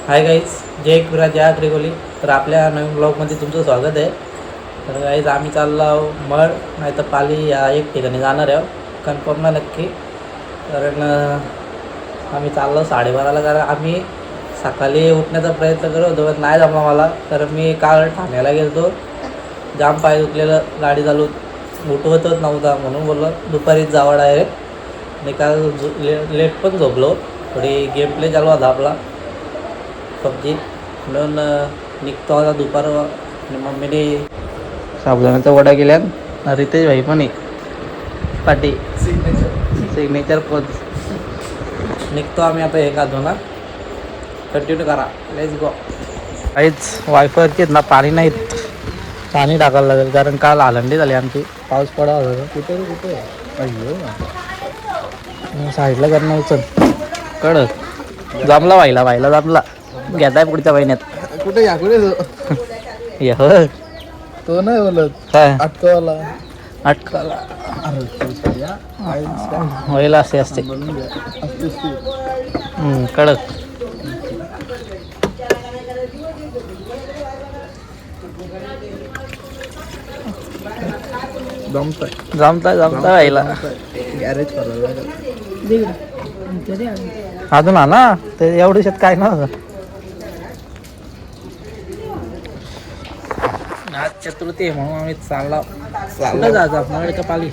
Hi guys, जय कुरा जय त्रिगोली. तर आपल्या नवीन ब्लॉगमध्ये तुमचं स्वागत आहे. तर गाईज आम्ही चाललो आहो मळ नाही तर पाली या एक ठिकाणी जाणार आहे. कन्फर्म ना नक्की, कारण आम्ही चाललो 12:30ला. कारण आम्ही सकाळी उठण्याचा प्रयत्न करत होतो पण नाही जमला मला. कारण मी काल ठाण्याला गेलो, जाम पाय दुखलेलं, गाडी चालू उठवतच नव्हता. म्हणून बोललो दुपारीच जावं डायरेक्ट. आणि काल लेट पण झोपलो, थोडी गेम प्ले चालू होता आपला पबजी. म्हणून निघतो आता दुपार. आणि मम्मीने साबुदाण्याचा वडा केल्यान. रितेश भाई पण पाटी सिग्नेचर पोच. निघतो आम्ही आता एक ना. कंटिन्यू करा, लेट्स गो. काहीच वायफायची ना पाणी नाहीत, पाणी टाकायला लागेल. कारण काल आलंडी झाली आमची, पाऊस पडा होता. कुठे अय्यो साईडला करणं उचल कडक जमला व्हायला जमला. घेताय पुढच्या महिन्यात. कुठे या कुठे तो नाही बोलत काय अटकवाला अटकाला व्हायला असे असते कडक. जमताय व्हायला. गॅरेज अजून ना ते एवढं शेत काय ना. आज चतुर्थी आहे म्हणून आम्ही चालला जायचं आपल्याकडे का पाली.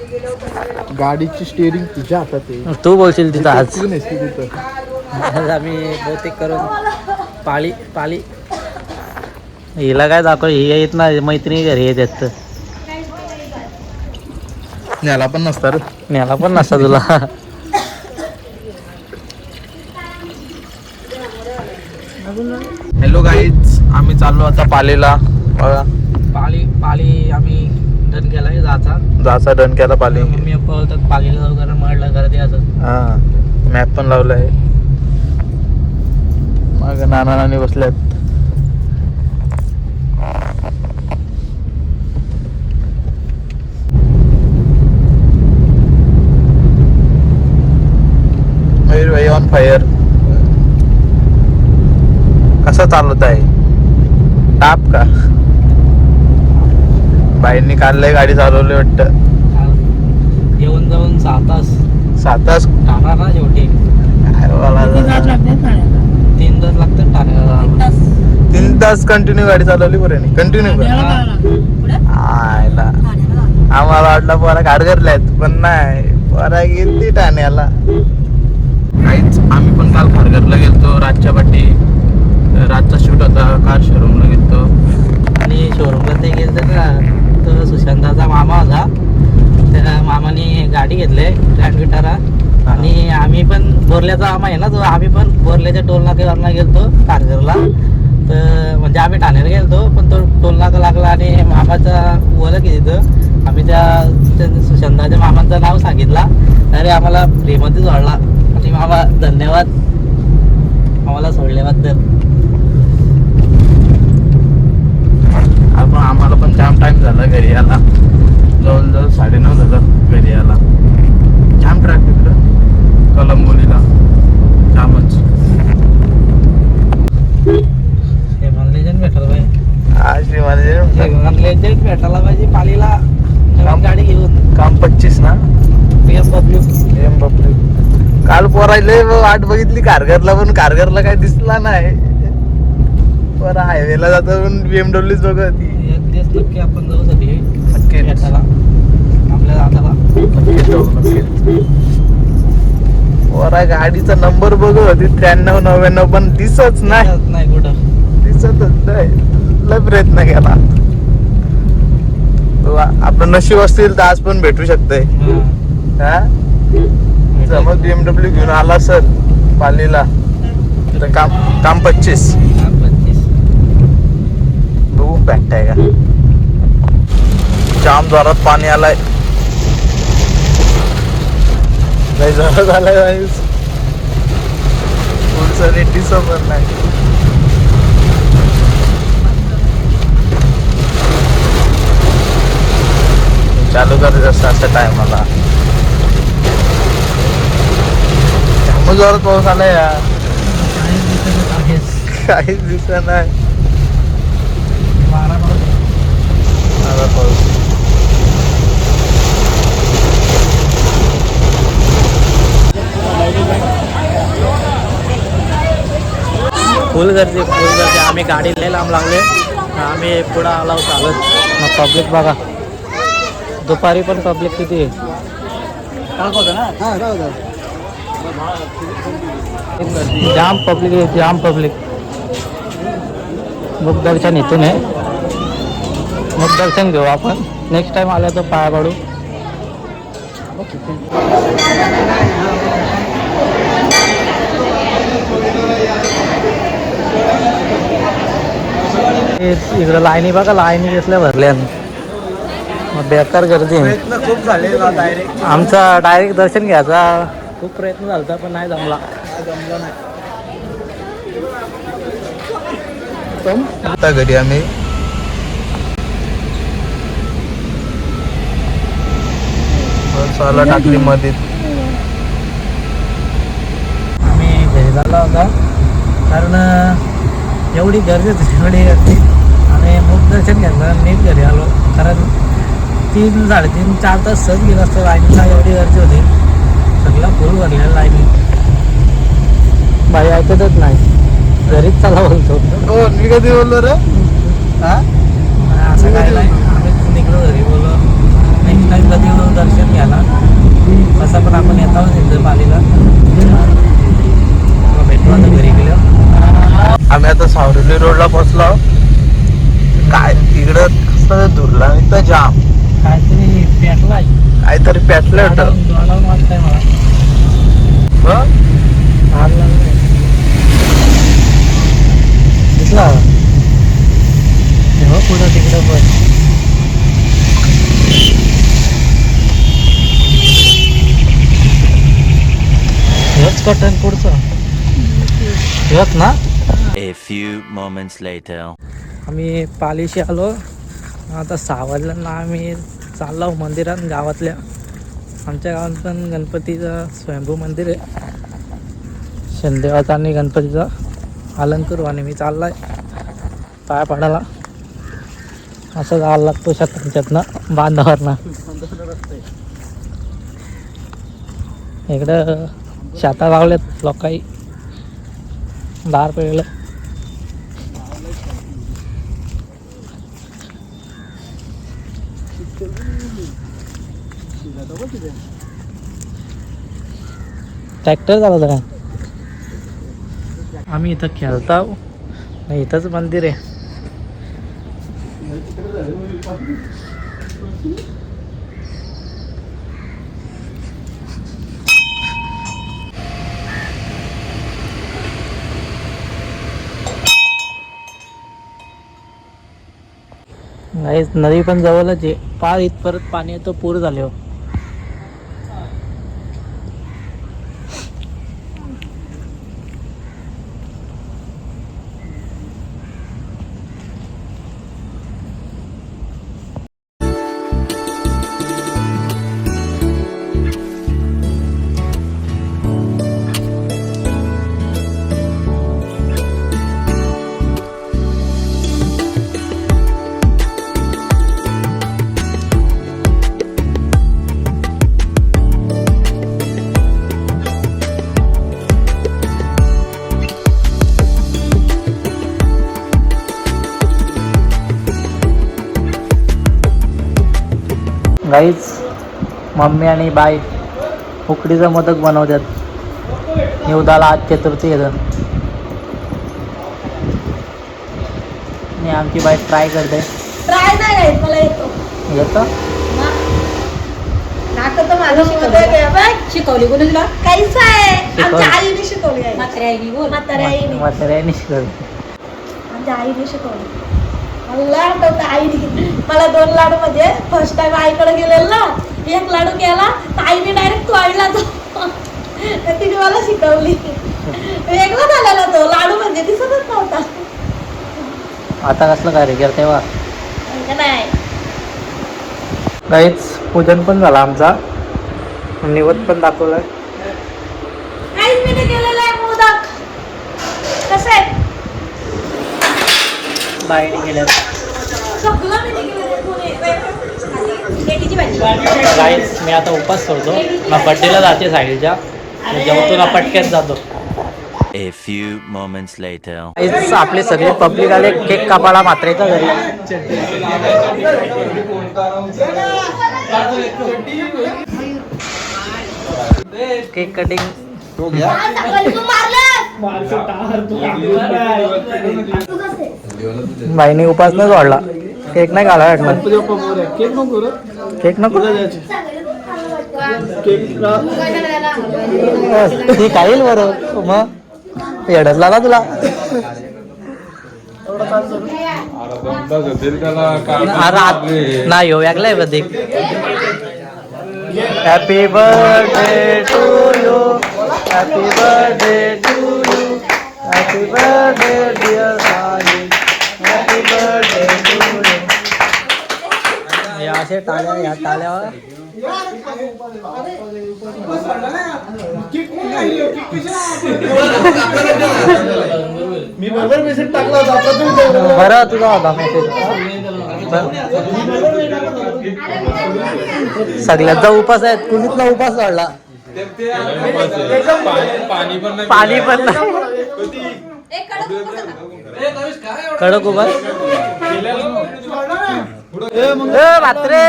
गाडीची स्टेअरिंग तुझ्या हातात आहे. तू बोलशील तिथं आज. तू नसते तिथं. आज आम्ही बहुतेक करून पाली हिला काय दाखव. ही येत ना मैत्रिणी घरी येतात. न्याला पण नसतात. न्याला पण नसता तुला. हॅलो गाईज, आम्ही चाललो आता पालीला. बघा पाली आम्ही डन केलाय जायचा डन केला पाली. मी बोलतात पालीला जाऊ, कारण म्हणलं गर्दी असं. हा मॅप पण लावला आहे. मग नानी बसल्यात. मयूर भाई ऑन फायर. कसं चालवत आहे टाप का? बाईंनी काढलंय, गाडी चालवली वाटतं. येऊन जाऊन 7 तास टाकणार ना शेवटी. 3 तास लागतात टाकायला. 3 तास कंटिन्यू गाडी चालवली बरं. कंटिन्यू आयला आम्हाला वाटलं पोरा खारघरल्यात, पण नाही, पोरा गेली ठाण्याला. काहीच आम्ही पण काल खारघरला गेलतो. रातच्या पाठी रातचा शूट होता. कार शोरूमला गेलतो. आणि शोरूमला ते गेलं का, तर सुशांताचा मामा होता. त्या मामाने गाडी घेतली ग्रँड विटारा. आणि आम्ही पण बोरल्याचा मामा आहे ना तो, आम्ही पण बोरल्याच्या टोल नाक्यावरला गेलतो कारघरला. तर म्हणजे आम्ही ठाण्याला गेलतो, पण तो टोल नाका लागला आणि मामाचा ओळख आहे तिथं. आम्ही त्या सुशांताच्या मामाचं नाव सांगितला, अरे आम्हाला फ्रीमध्ये सोडला. आणि मामा धन्यवाद आम्हाला सोडल्याबद्दल. आपण आम्हाला पण जाम टाइम झाला घरी यायला. जवळजवळ 9:30 झालं घरी यायला. जाम ट्रॅफिक कलंबोलीला, जामच. लेजंड भेटायला पाहिजे. आज लेजंड भेटायला पाहिजे पालीला. गाडी घेऊन काम 25 ना. BMW काल पोरायले वाट बघितली कारघरला, पण कारघरला काय दिसला नाही. पोरा हायवेला जातो पण BMW बघत होती. एक दिवस नक्की आपण जाऊ साठी नक्की भेटायला आपल्या दादाला. पोरा गाडीचा नंबर बघत होती 93-99, पण दिसत नाही कुठं. दिसतच नाही. लय प्रयत्न केला. आपलं नशीब असतील तर आज पण भेटू शकतंय. हा समज BMW घेऊन आला सर पालीला तर काम 25 बघू भेटताय का. जाम जोरात पाणी आलाय. लय जोरात आलाय. पुढचं नीट दिसत नाही. चालू करायचं असं असं टायमाला. जोरात पाऊस आलाय यार. काहीच दिसत नाही. वारा बघ. आता पाऊस. फुल गर्दी फुल गर्दी. आम्ही गाडी लय लांब लागले, आम्ही पुढं आलो चालत. मग पब्लिक बघा, दुपारी पण पब्लिक किती आहे. जाम पब्लिक आहे, जाम पब्लिक. मुखदर्शन इथून आहे, मुखदर्शन घेऊ आपण. नेक्स्ट टाइम आलं तर पाया पडू. इकडं लाईनी बघा, लाईनी कसल्या भरल्या. मग बेकार गर्दी आहे. प्रयत्न खूप झाले डायरेक्ट. आमचा डायरेक्ट दर्शन घ्यायचा खूप प्रयत्न झाला होता, पण नाही जमला. आता घरी आम्ही साला टाकली मध्ये. आम्ही घरी झाला होता, कारण एवढी गर्दी होती, एवढी गर्दी. आम्ही मुखदर्शन घ्यायचं नीट घरी आलो, कारण 3, 3.5, 4 तास सहज गेलं असतं. लाईनीला एवढी गर्दी होती, सगळं फुल भरलेलं लाईनी. बाई ऐकतच नाही, घरीच चला बोलतो. हो, मी कधी बोललो रे? हा, असं काय नाही, आम्ही निघलो घरी, बोललो नेक्स्ट टाईम कधी येऊन दर्शन घ्यायला. तसं पण आपण येतो तिथं पालीला, भेटू आता घरी गेलो. आम्ही आता सावरली रोडला पोहोचलो. काय इकडं कसं दुरला तर जाम काहीतरी पेटलाय, काहीतरी पेटलं होतं. दोडावून वाटतंय मला. आग लागली दिसला हो पुढं तिकडं पण. हेच कटन पुढचं हेच ना. A few moments later. आम्ही पालीशी आलो. आता सावरला आम्ही चाललो मंदिरात गावातल्या. आमच्या गावात पण गणपतीचं स्वयंभू मंदिर आहे, शनिदेवाचा आणि गणपतीचा अलंकरू. आणि मी चाललाय पाया पडायला. असं जायला लागतो शतांच्यातनं बांधावरनं. इकडं शेता लावलेत लोकांनी, दार पेळलं. ट्रॅक्टर चालवलं का? आम्ही इथं खेळतो, इथंच मंदिर आहे. नदी पण जवळच आहे, पार इथपर्यंत पाणी येतं, पूर झाले हो. गाईच मम्मी आणि बाई उकडीचं मोदक बनवतात. निवदाला आज चतुर्थी येतं आणि आमची बाई ट्राय करते. ट्राय नाही आहे, मला येतो. येतं नाटक तर माझं शिकवली कोणी तुला? काहीच आहे, आमच्या आईने शिकवली आहे. म्हाताऱ्या म्हाताऱ्याने शिकवली. आमच्या आईने शिकवली. मला आठवतं आईने मला 2 लाडू, म्हणजे फर्स्ट टाइम आईकडे गेलेलो ना, 1 लाडू केला तर आईने डायरेक्ट तोडला तो. तिने मला शिकवली. वेगळा झालेला तो लाडू, म्हणजे दिसतच नव्हता. आता कसलं काय रे केलं तेव्हा. नाही गाईच पूजन पण झालं आमचा, निवद पण दाखवलाय. काहीच मी केलेलं आहे. मोदक कसे आहेत? बाहेर गेल्यात सगळं मी तिकडे मेथीची भाजी गाईस मी आता उपास सोडतो ना बड्डेला जाते साहिलच्या जेवतो ना पटक्यात जातो. A few moments later. गाईस आपले सगळे पब्लिक आले केक कापायला मात्रेच्या घरी. केक कटिंग बाईने उपास नाही सोडला. केक नाही काढा वाटला. केक नको ती खाईल बरोबर मग येडच लागला तुला. नाही हो वेगळा आहे happy birthday to you happy birthday to you happy birthday dear Sahil happy birthday to you. या असे टाळ्या या टाळ्यावर मी बरोबर मेसेज टाकला होता. बरं तुझा होता मेसेज. सगळ्यांचा उपास आहे कुणीतला उपास वाढला. पाणी पण नाही. कडक उपास मात्रे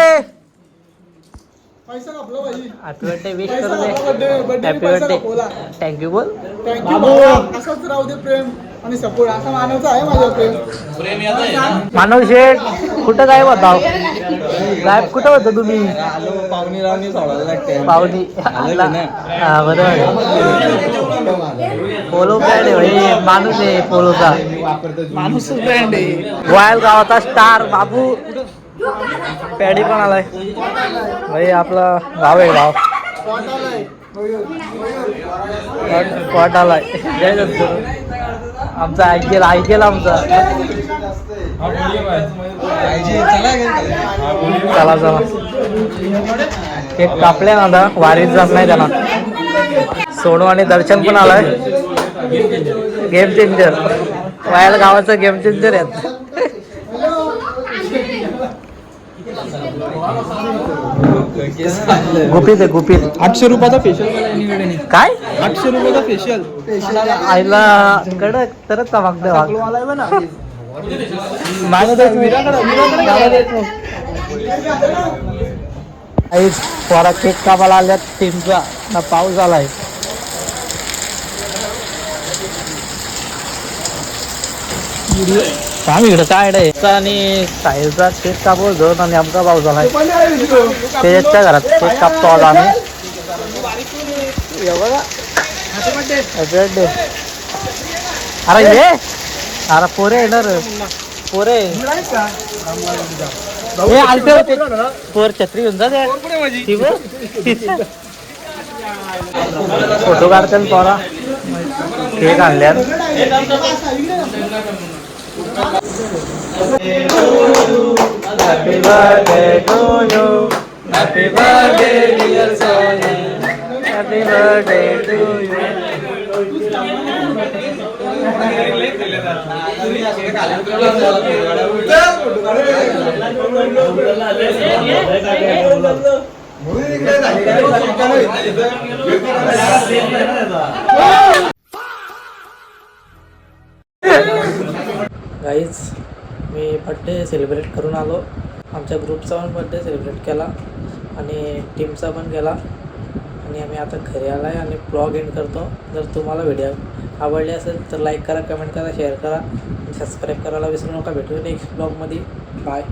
हॅपी बर्थडे विश करू दे. हॅपी बर्थडे थँक्यू बोल. असंच राहू दे प्रेम आणि सपोर्ट असा मानवचा आहे माझा प्रेम. मानव शेठ कुठं गायब होता गायब कुठं होतं तुम्ही. पाहुणी रावणी सोडायला लागते. पाहुणी हा बरोबर. पोलो ब्रँड आहे भाई माणूस आहे पोलोचा माणूस ब्रँड आहे. गोयल गावाचा स्टार बाबू पॅडी पण आलाय भाई. आपला गाव आहे गाव वाट आलाय. जय दत्त आमचा ऐकेल आमचा. चला चला केक कापले ना आता वारीत जात नाही त्यांना. सोनू आणि दर्शन पण आलाय. गेम चेंजर वायल गावाचं गेम चेंजर आहेत. गुपित आहे गुपित. 800 रुपयाचा फेशियल काय 800 रुपयाचा फेशियल आईला कडक तरच चमकते वाघ. पोरा केक कापायला आल्यात टीमचा ना पाऊस आलाय. सांग इकडं काय आहे आणि साहिलचा केक कापवतो आणि आमचा पाऊस आलाय. त्याच्या घरात केक कापतो आज आम्ही. अरे ये अरे पोरे येणार पोरे हे आलते होते पोर छत्री घेऊन जा. फोटो काढतात पोरा केक आणल्यात. Happy birthday to you happy birthday dear Soni happy birthday to you. Guys मी बड्डे सेलिब्रेट करून आलो. आमच्या ग्रुपचा पण बड्डे सेलिब्रेट केला आणि टीमचा पण केला आणि आम्ही आता घरी आला आहे आणि ब्लॉग एंड करतो. जर तुम्हाला व्हिडिओ आवडले असेल तर लाईक करा, कमेंट करा, शेअर करा आणि सबस्क्राईब करायला विसरू नका. भेटू नेक्स्ट ब्लॉगमध्ये. बाय.